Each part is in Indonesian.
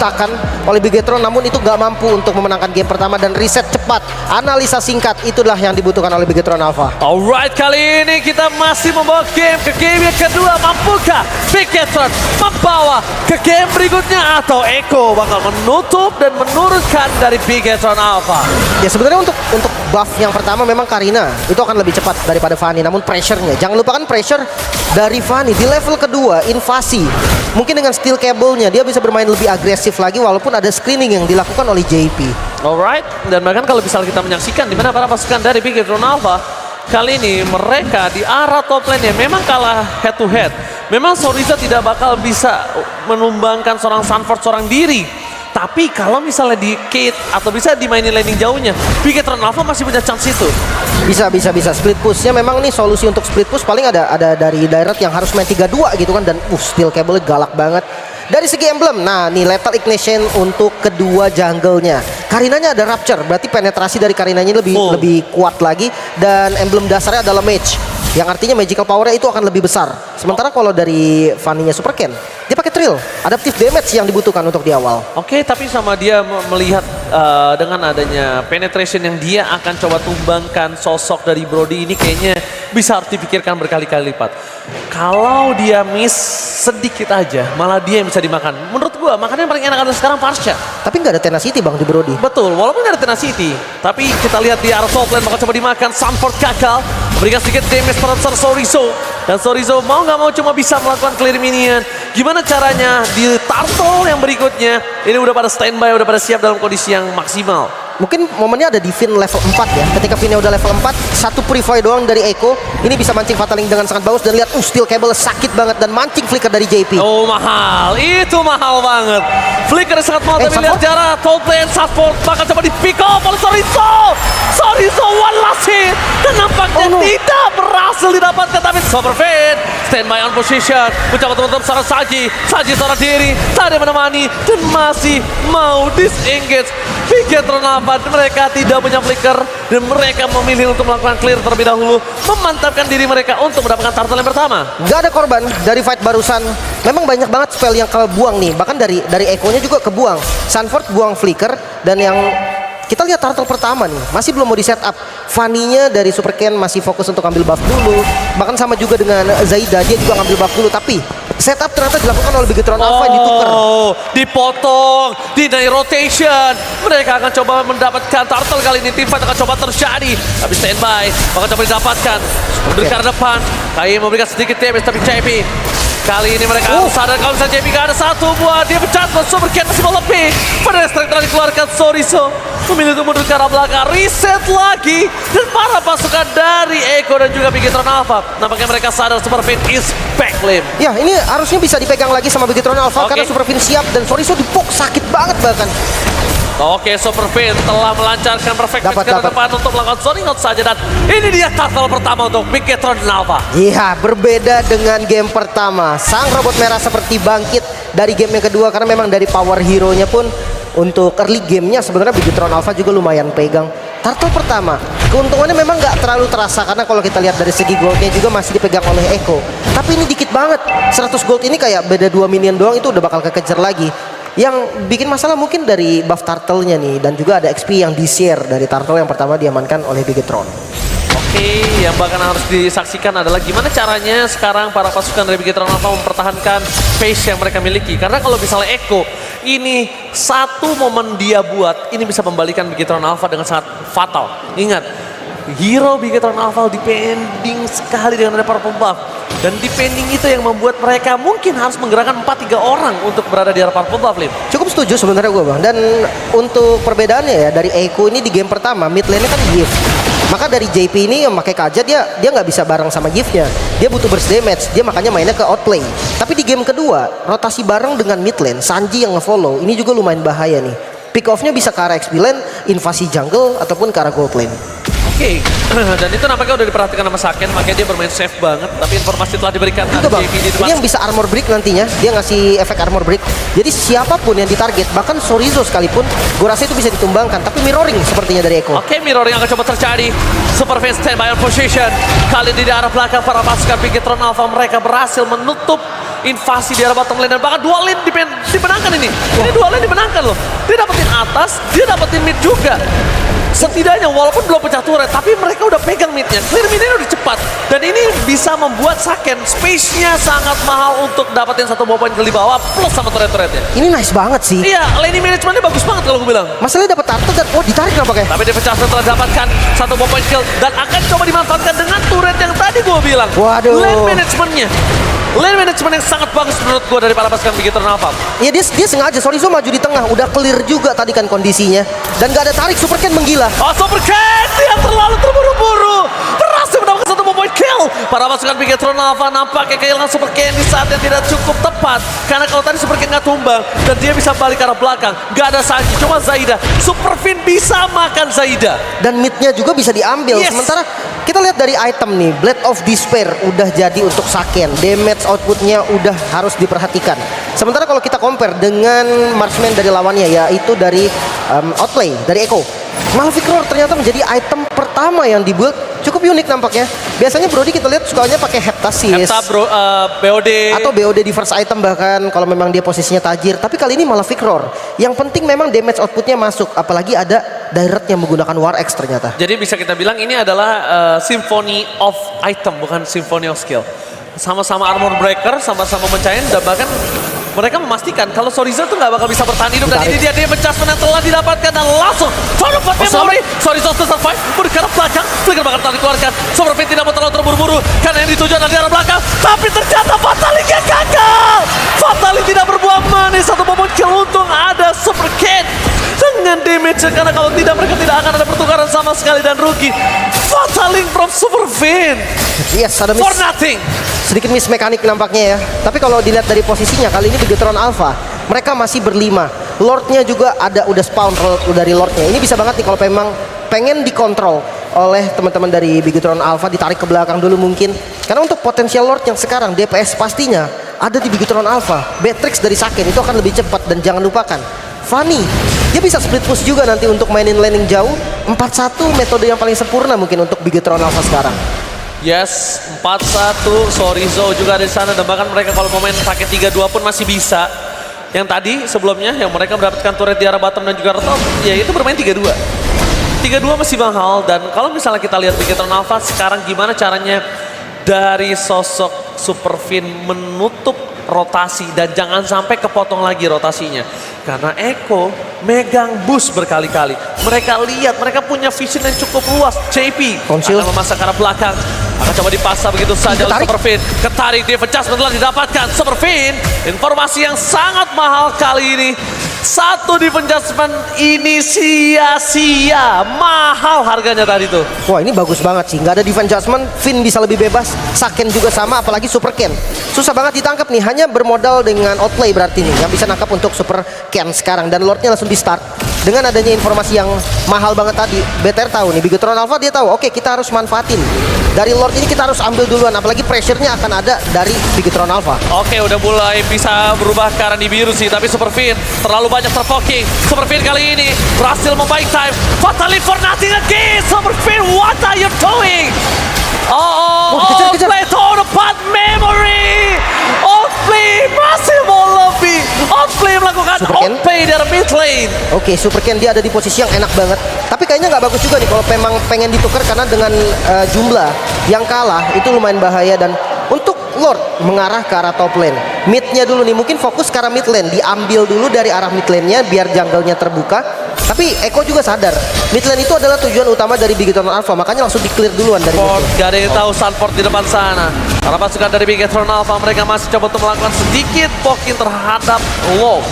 diciptakan oleh Bigetron, namun itu gak mampu untuk memenangkan game pertama dan reset cepat, analisa singkat itulah yang dibutuhkan oleh Bigetron Alpha. Alright, kali ini kita masih membawa game ke game yang kedua. Mampukah Bigetron membawa ke game berikutnya atau Eko bakal menutup dan menurunkan dari Bigetron Alpha? Ya sebenarnya untuk buff yang pertama memang Karina itu akan lebih cepat daripada Fanny, namun pressure-nya jangan lupakan pressure dari Fanny di level kedua invasi. Mungkin dengan steel cable-nya dia bisa bermain lebih agresif lagi walaupun ada screening yang dilakukan oleh JP. Alright, dan bahkan kalau misalnya kita menyaksikan di mana para pasukan dari Bigetron Alpha kali ini mereka di arah top lane-nya memang kalah head to head. Memang Soriza tidak bakal bisa menumbangkan seorang Sanford seorang diri. Tapi kalau misalnya di Kate atau bisa dimainin landing jauhnya, Bigetron Alpha masih punya chance itu. Bisa split push-nya memang nih solusi untuk split push paling ada dari Direct yang harus main 3-2 gitu kan, dan steel cable galak banget. Dari segi emblem, nah nih Lethal Ignition untuk kedua jungle-nya. Karinanya ada Rapture, berarti penetrasi dari Karinanya lebih kuat lagi. Dan emblem dasarnya adalah Mage, yang artinya magical power-nya itu akan lebih besar. Sementara kalau dari Fanny-nya Super Ken, dia pakai Trill, adaptive damage yang dibutuhkan untuk di awal. Oke, tapi sama dia melihat dengan adanya penetration yang dia akan coba tumbangkan sosok dari Brody ini kayaknya bisa harus dipikirkan berkali-kali lipat. Kalau dia miss sedikit aja, malah dia yang bisa dimakan. Menurut gua, makanan yang paling enak adalah sekarang Farsha. Tapi nggak ada tenacity bang di Brody. Betul, walaupun nggak ada tenacity. Tapi kita lihat di arah top lane bakal coba dimakan. Sanford gagal, berikan sedikit damage pada Sorizo. Dan Sorizo mau nggak mau cuma bisa melakukan clear minion. Gimana caranya di turtle yang berikutnya? Ini udah pada standby, udah pada siap dalam kondisi yang maksimal. Mungkin momennya ada di Finn level 4 ya. Ketika Finn udah level 4, satu purify doang dari Eko. Ini bisa mancing Fataling dengan sangat bagus. Dan lihat, steel cable sakit banget. Dan mancing flicker dari JP. Oh mahal, itu mahal banget. Flicker sangat mahal, tapi lihat jarak top lane Sanford bakal coba di pick up oleh Sorizo. Sorizo one last hit. Dan nampaknya tidak berhasil didapatkan. Tapi Super Finn standby on position. Mencoba teman-teman seorang Saji seorang diri. Tadi menemani dan masih mau disengage. Bigetron Alpha, mereka tidak punya flicker dan mereka memilih untuk melakukan clear terlebih dahulu, memantapkan diri mereka untuk mendapatkan turtle yang pertama. Gak ada korban dari fight barusan. Memang banyak banget spell yang kebuang nih. Bahkan dari Eko-nya juga kebuang. Sanford buang flicker dan yang kita lihat turtle pertama nih masih belum mau di setup. Fanny-nya dari Super Ken masih fokus untuk ambil buff dulu. Bahkan sama juga dengan Zaida, dia juga ngambil buff dulu. Tapi setup ternyata dilakukan oleh Bigetron Alpha yang ditukar. Dipotong, deny rotation. Mereka akan coba mendapatkan turtle kali ini. Teamfight akan coba terjadi. Tapi standby, bakal coba didapatkan. Berikan depan, Kai memberikan sedikit damage tapi JP. Kali ini mereka harus sadar kalau misalnya JP gak ada satu buah. Dia pecat, Super Ken masih mau lebih. Pada strike telah dikeluarkan Sorizo. Memilih untuk mundur ke arah belakang, reset lagi. Dan para pasukan dari Eko dan juga Bigetron Alpha, nampaknya mereka sadar Super Finn is back lane. Ya ini harusnya bisa dipegang lagi sama Bigetron Alpha karena Super Finn siap dan Sorizo dipok sakit banget bahkan. Oke, Super Finn telah melancarkan perfect match ke depan untuk melakukan zoning out saja. Dan ini dia turtle pertama untuk Bigetron Alpha. Iya, berbeda dengan game pertama. Sang robot merah seperti bangkit dari game yang kedua karena memang dari power hero-nya pun untuk early gamenya sebenarnya Bigetron Alpha juga lumayan pegang. Turtle pertama, keuntungannya memang nggak terlalu terasa karena kalau kita lihat dari segi goldnya juga masih dipegang oleh Eko. Tapi ini dikit banget, 100 gold ini kayak beda 2 minion doang itu udah bakal kekejar lagi. Yang bikin masalah mungkin dari buff turtle-nya nih, dan juga ada XP yang di-share dari turtle yang pertama diamankan oleh Bigetron. Oke, yang bahkan harus disaksikan adalah gimana caranya sekarang para pasukan dari Bigetron Alpha mempertahankan pace yang mereka miliki. Karena kalau misalnya Eko ini satu momen dia buat, ini bisa membalikan Bigetron Alpha dengan sangat fatal. Ingat, hero Bigetron Alpha depending sekali dengan ada purple buff. Dan depending itu yang membuat mereka mungkin harus menggerakkan 4-3 orang untuk berada di arah purple buff lane. Cukup setuju sebenarnya gue bang. Dan untuk perbedaannya ya dari Eko ini di game pertama mid lane-nya kan gift. Maka dari JP ini yang pakai Kaja dia nggak bisa bareng sama gift-nya. Dia butuh burst damage. Dia makanya mainnya ke outplay. Tapi di game kedua rotasi bareng dengan mid lane, Sanji yang nge-follow ini juga lumayan bahaya nih. Pick off-nya bisa ke arah XP lane, invasi jungle ataupun ke arah gold lane. Oke, dan itu nampaknya udah diperhatikan sama Saken, makanya dia bermain safe banget. Tapi informasi telah diberikan juga bang, JP di depan. ini yang bisa armor break nantinya, dia ngasih efek armor break. Jadi siapapun yang ditarget, bahkan Sorizo sekalipun, gue rasa itu bisa ditumbangkan. Tapi mirroring sepertinya dari Eko. Oke, mirroring akan coba terjadi. Super Finn standby on position. Kali ini di arah belakang para pasukan Bigetron Alpha, mereka berhasil menutup invasi di arah bottom lane dan bahkan dua lane dimenangkan ini. Ini dua lane dimenangkan loh. Dia dapetin atas, dia dapetin mid juga. Setidaknya walaupun belum pecah turret, tapi mereka udah pegang midnya. Clear midnya udah cepat. Dan ini bisa membuat Saken space-nya sangat mahal untuk dapetin satu ball point kill di bawah plus sama turret-turretnya. Ini nice banget sih. Iya, lane managementnya bagus banget kalau gue bilang. Masalahnya dapat turtle dan ditarik nampaknya. Tapi David Chasson telah dapatkan satu ball point kill dan akan coba dimanfaatkan dengan turret yang tadi gue bilang. Waduh. Lane management yang sangat bagus menurut gue dari para pasukan Big Eternal Alpha. Ya dia sengaja, Sorizo maju di tengah, udah clear juga tadi kan kondisinya. Dan gak ada tarik, Super Ken menggila. Oh, Super Ken, dia terlalu terburu-buru. Berhasil mendapatkan satu point kill. Para pasukan Big Eternal Alpha nampaknya kehilangan Super Ken di saat yang tidak cukup tepat. Karena kalau tadi Super Ken gak tumbang dan dia bisa balik ke arah belakang. Gak ada Sanji, cuma Zaida. Super Fin bisa makan Zaida. Dan midnya juga bisa diambil. Yes. Sementara kita lihat dari item nih, Blade of Despair udah jadi untuk Saken. Damage outputnya udah harus diperhatikan. Sementara kalau kita compare dengan marksman dari lawannya, yaitu dari Outplay, dari Echo. Malefic Roar ternyata menjadi item pertama yang dibuild, cukup unik nampaknya. Biasanya Brody kita lihat sukanya pakai Heptasis. BOD. Atau BOD di first item bahkan kalau memang dia posisinya tajir. Tapi kali ini Malefic Roar. Yang penting memang damage outputnya masuk. Apalagi ada direct yang menggunakan War X ternyata. Jadi bisa kita bilang ini adalah symphony of item, bukan symphony of skill. Sama-sama armor breaker, sama-sama mencain, dan bahkan mereka memastikan kalau Sorizo tuh nggak bakal bisa bertahan hidup. Dan ini dia adjustment yang telah didapatkan dan langsung Thunderbolt memory. Sorizo still survive, bergerak belakang, Flicker bakal dikeluarkan. Superfit tidak mau terlalu terburu-buru karena yang dituju adalah di arah belakang. Tapi ternyata Fatality gagal. Fatality tidak berbuah manis, satu moment kill, untung ada Super Ken dengan damage, karena kalau tidak mereka tidak akan ada pertukaran sama sekali dan rugi. Fataling from Superfin. Yes, ada miss. For nothing. Sedikit miss mekanik nampaknya ya. Tapi kalau dilihat dari posisinya kali ini Bigetron Alpha, mereka masih berlima. Lordnya juga ada, udah spawn dari Lordnya. Ini bisa banget nih kalau memang pengen dikontrol oleh teman-teman dari Bigetron Alpha, ditarik ke belakang dulu mungkin. Karena untuk potensial Lord yang sekarang DPS pastinya ada di Bigetron Alpha. Beatrix dari Saken itu akan lebih cepat, dan jangan lupakan Fanny, dia bisa split push juga nanti untuk mainin laning jauh. 4-1 metode yang paling sempurna mungkin untuk Bigetron Alpha sekarang. Yes, 4-1, Sorizo juga ada di sana, dan bahkan mereka kalau mau main pakai 3-2 pun masih bisa. Yang tadi sebelumnya yang mereka mendapatkan turret di arah bottom dan juga retop, ya itu bermain 3-2. 3-2 masih mahal, dan kalau misalnya kita lihat Bigetron Alpha sekarang gimana caranya dari sosok Superfin menutup rotasi dan jangan sampai kepotong lagi rotasinya. Karena Echo megang boost berkali-kali. Mereka lihat, mereka punya vision yang cukup luas. JP akan memasak ke arah belakang. Akan coba dipaksa begitu saja oleh Superfin. Ketarik, dia adjustment telah didapatkan. Superfin, informasi yang sangat mahal kali ini. Satu defense adjustment ini sia-sia. Mahal harganya tadi tuh. Wah, ini bagus banget sih. Nggak ada defense adjustment, Finn bisa lebih bebas. Saken juga sama, apalagi Super Ken. Susah banget ditangkap nih. Hanya bermodal dengan outplay berarti nih. Yang bisa nangkap untuk Super Ken sekarang. Dan Lordnya langsung di start. Dengan adanya informasi yang mahal banget tadi. BTR tahu nih, Bigetron Alpha dia tahu. Oke, kita harus manfaatin. Dari Lord ini kita harus ambil duluan. Apalagi pressure-nya akan ada dari Bigetron Alpha. Oke, udah mulai bisa berubah ke arah di biru sih. Tapi Superfin terlalu banyak terpoking. Superfin kali ini berhasil membaik time. Fatally for nothing again. Superfin, what are you doing? Outplay tahun depan memory. Outplay masih mau lebih. Outplay melakukan outplay dari mid lane. Oke, Super Ken dia ada di posisi yang enak banget. Tapi kayaknya nggak bagus juga nih kalau memang pengen ditukar, karena dengan jumlah yang kalah itu lumayan bahaya. Dan untuk Lord mengarah ke arah top lane, midnya dulu nih, mungkin fokus ke arah mid lane, diambil dulu dari arah mid lane-nya biar jungle-nya terbuka. Tapi Echo juga sadar mid lane itu adalah tujuan utama dari Bigetron Alpha, makanya langsung di-clear duluan dari mid lane. Gak ada yang tahu Sunport di depan sana. Para pasukan dari Bigetron Alpha mereka masih coba untuk melakukan sedikit poking terhadap Low.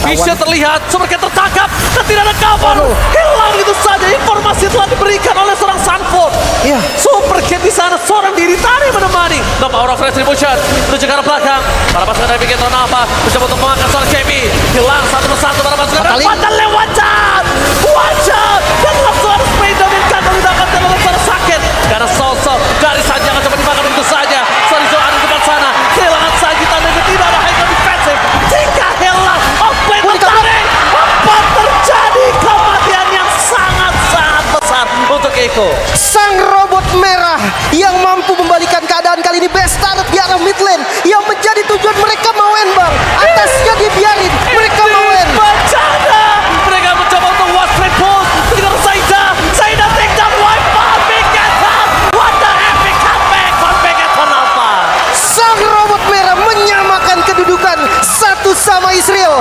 Bisa terlihat, Supercat tertangkap dan tidak ada cover. Hilang itu saja, informasi telah diberikan oleh seorang Sunford. Iya. Supercat di sana, seorang diri tadi menemani. The power of retribution menuju ke arah belakang. Para pasukan dari Bigetron Alpha mencoba untuk memakan seorang JP. Hilang satu persatu para pasukan dari Fatal lewat wajah. Dan langsung harus main domin kantong didapatkan oleh seorang Saken. Karena sosok dari saja akan coba dimakan begitu saja. Sorizo ada di depan sana. Kehilangan saja tandanya tidak ada high ground defensive. Jika hilang, outplay tertarik. Apa terjadi? Kematian yang sangat-sangat besar untuk Echo. Sang robot merah yang mampu membalikan keadaan kali ini, best start di arah mid lane yang menjadi tujuan Rio.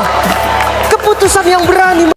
Keputusan yang berani